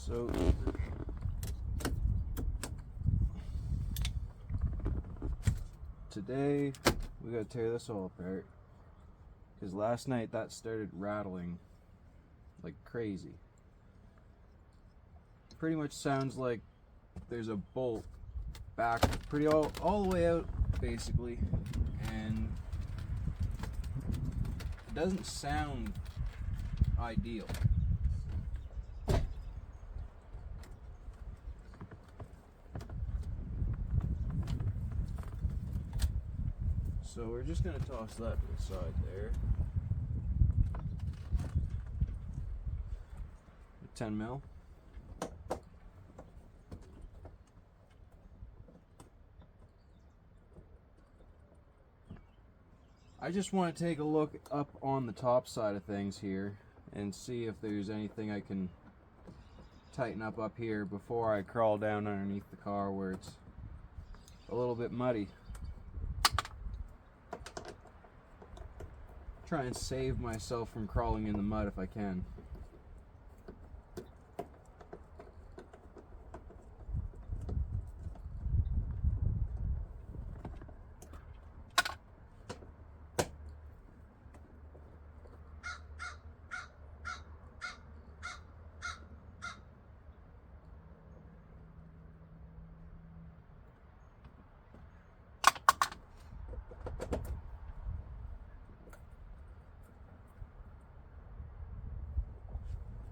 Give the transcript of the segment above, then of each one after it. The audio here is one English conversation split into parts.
So today we gotta tear this all apart because last night that started rattling like crazy. Pretty much sounds like there's a bolt back pretty all the way out basically, and it doesn't sound ideal. So we're just going to toss that to the side there. 10 mil. I just want to take a look up on the top side of things here and see if there's anything I can tighten up here before I crawl down underneath the car where it's a little bit muddy. Try and save myself from crawling in the mud if I can.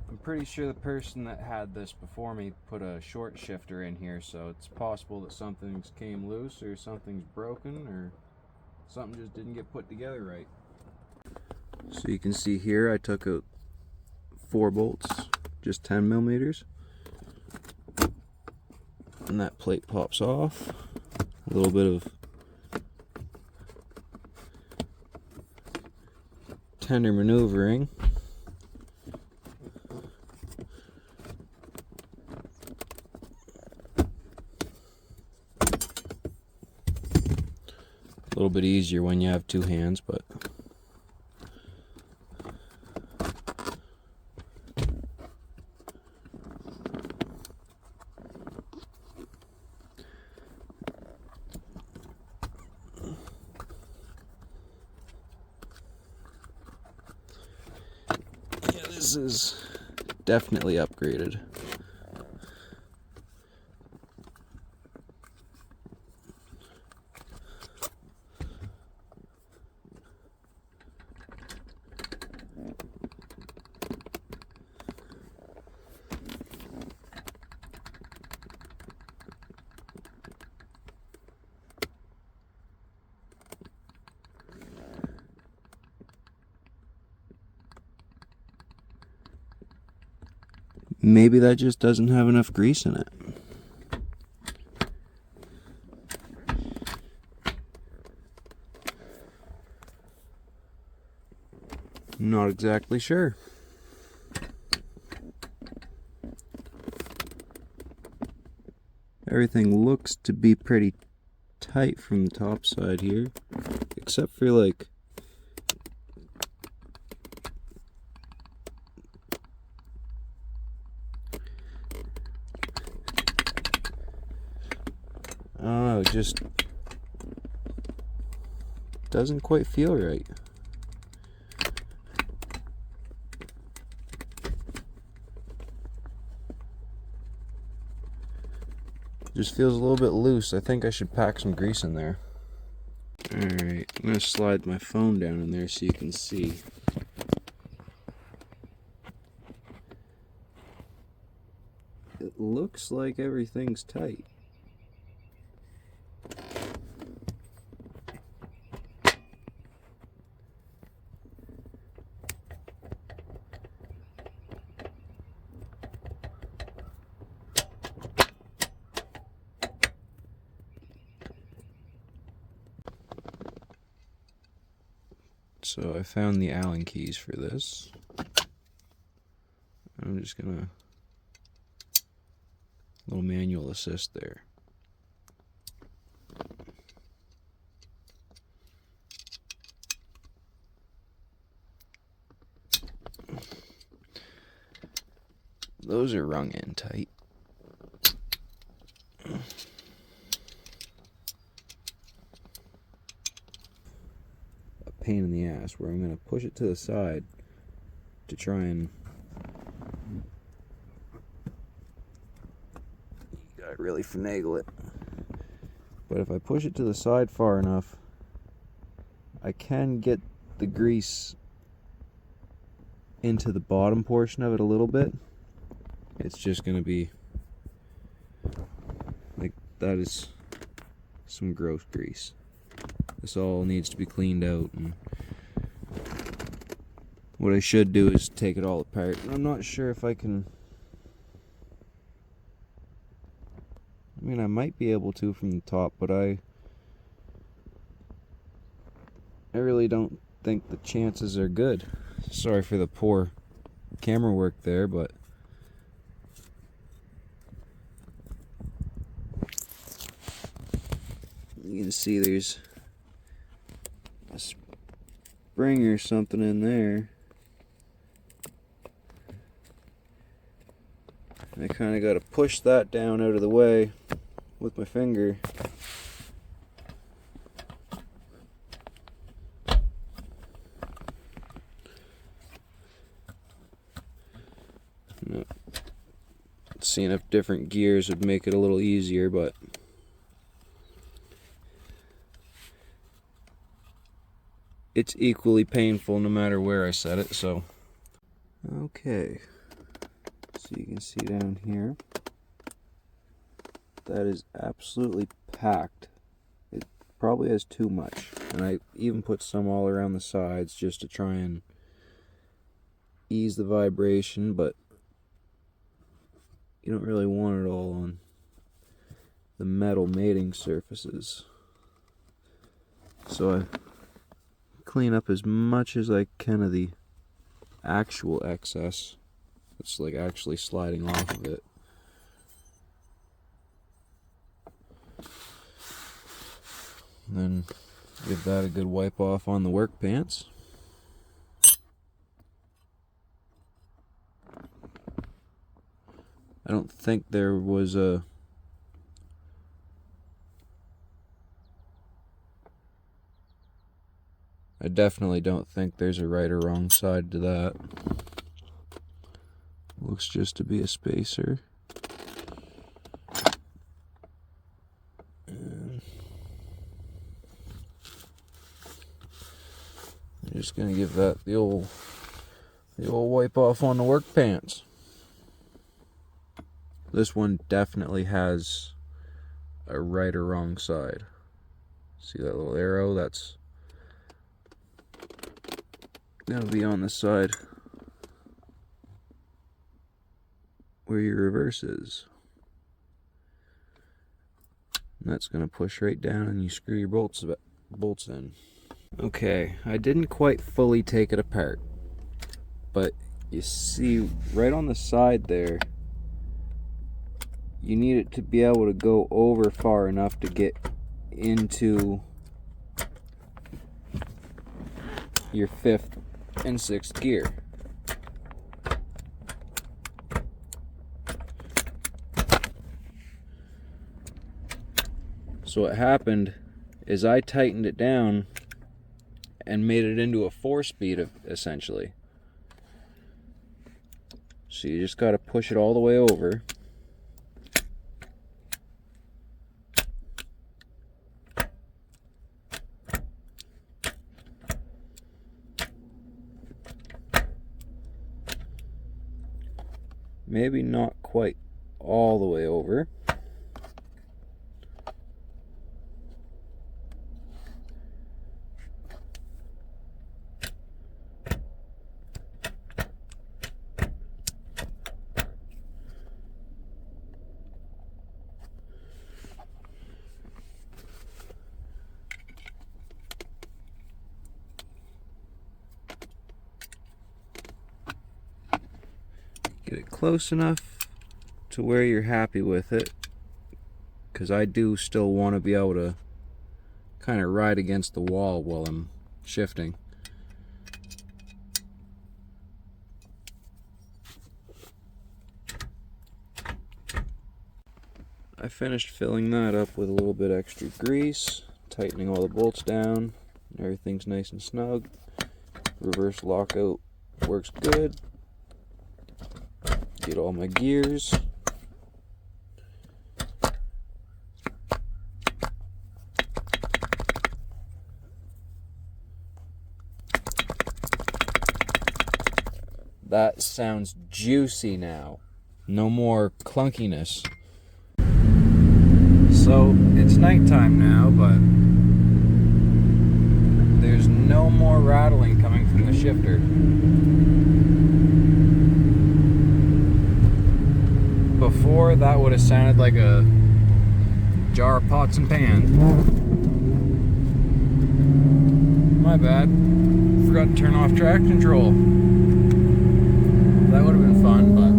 I'm pretty sure the person that had this before me put a short shifter in here, so it's possible that something's came loose or something's broken or something just didn't get put together right. So you can see here I took out 4 bolts, just 10 millimeters, and that plate pops off. A little bit of tender maneuvering. A little bit easier when you have 2 hands, but yeah, this is definitely upgraded. Maybe that just doesn't have enough grease in it. Not exactly sure. Everything looks to be pretty tight from the top side here, except for like I don't know, it just doesn't quite feel right. Just feels a little bit loose. I think I should pack some grease in there. Alright, I'm going to slide my phone down in there so you can see. It looks like everything's tight. So I found the Allen keys for this. I'm just gonna little manual assist there. Those are wrung in tight. A pain in the ass where I'm going to push it to the side to try and... You gotta really finagle it. But if I push it to the side far enough, I can get the grease into the bottom portion of it a little bit. It's just going to be like, that is some gross grease. This all needs to be cleaned out, and what I should do is take it all apart. And I'm not sure if I can... I mean, I might be able to from the top, but I really don't think the chances are good. Sorry for the poor camera work there, but you can see there's a spring or something in there. I kind of got to push that down out of the way with my finger. Seeing if different gears would make it a little easier, but it's equally painful no matter where I set it. So okay, so you can see down here that is absolutely packed. It probably has too much, and I even put some all around the sides just to try and ease the vibration, but you don't really want it all on the metal mating surfaces. So I clean up as much as I can of the actual excess. It's like actually sliding off of it. And then give that a good wipe off on the work pants. I don't think there was a... I definitely don't think there's a right or wrong side to that. Looks just to be a spacer. And I'm just gonna give that the old wipe off on the work pants. This one definitely has a right or wrong side. See that little arrow? That's gonna be on the side where your reverse is. And that's gonna push right down and you screw your bolts in. Okay, I didn't quite fully take it apart, but you see right on the side there, you need it to be able to go over far enough to get into your 5th and 6th gear. So what happened is I tightened it down and made it into a 4-speed essentially. So you just got to push it all the way over. Maybe not quite all the way over. Get it close enough to where you're happy with it, because I do still want to be able to kind of ride against the wall while I'm shifting. I finished filling that up with a little bit extra grease, tightening all the bolts down. Everything's nice and snug. Reverse lockout works good. Get all my gears. That sounds juicy now. No more clunkiness. So, it's nighttime now, but there's no more rattling coming from the shifter. Before, that would have sounded like a jar of pots and pans. My bad. Forgot to turn off traction control. That would have been fun, but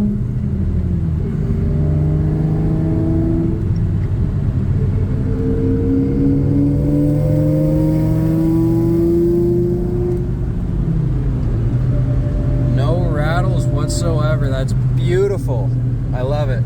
no rattles whatsoever. That's beautiful. I love it.